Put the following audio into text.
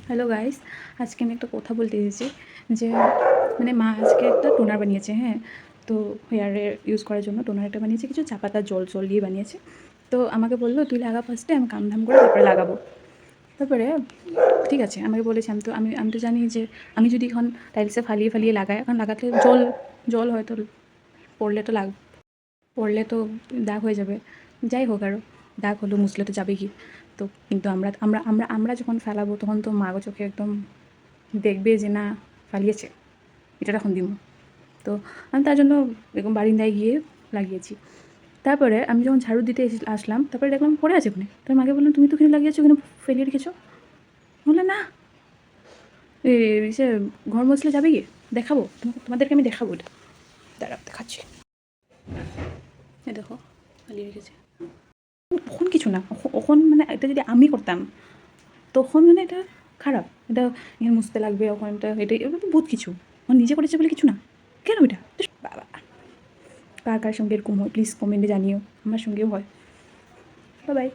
Hello guys, আজকে আমি একটা কথা বলতে এসেছি যে মানে মা আজকে একটা টোনার বানিয়েছে। হ্যাঁ, তো হেয়ারে ইউজ করার জন্য টোনার একটা বানিয়েছে, কিছু চা পাতা জল দিয়ে বানিয়েছে। তো আমাকে বললো তুই লাগা ফার্স্টে, আমি কাম ধাম করে তারপরে লাগাবো। তারপরে ঠিক আছে আমাকে বলেছে, আমি তো জানি যে আমি যদি এখন টাইলসে ফালিয়ে লাগাই, এখন লাগাতে জল জল হয়তো পড়লে তো পড়লে তো দাগ হয়ে যাবে। যাই হোক, আরও দাগ হলো মুছলে তো যাবে কি। তো কিন্তু আমরা আমরা আমরা আমরা যখন ফেলাবো তখন তো মাগো চোখে একদম দেখবে যে না ফালিয়েছে, এটা তখন দিব। তো আমি তার জন্য এরকম বারিন্দায় গিয়ে লাগিয়েছি। তারপরে আমি যখন ঝাড়ু দিতে আসলাম, তারপরে দেখলাম পড়ে আছে ওখানে। তার মাকে বললাম তুমি তো ওখানে লাগিয়েছো, ওখানে ফেলিয়ে রেখেছো। বললে না, সে ঘর মুছলে যাবে গিয়ে, দেখাবো তোমাদেরকে, আমি দেখাবো এটা, দাঁড়াও দেখাচ্ছি। এ দেখো ফালিয়ে রেখেছে। তখন কিছু না, তখন মানে এটা যদি আমি করতাম তখন মানে এটা খারাপ, এটা এখানে মুছতে লাগবে, ওখানে এটা বহুত কিছু। আমার নিজে করেছে বলে কিছু না, কেন এটা? বাবা, কার কার সঙ্গে এরকম হয় প্লিজ কমেন্টে জানিও, আমার সঙ্গেও হয়। Bye bye.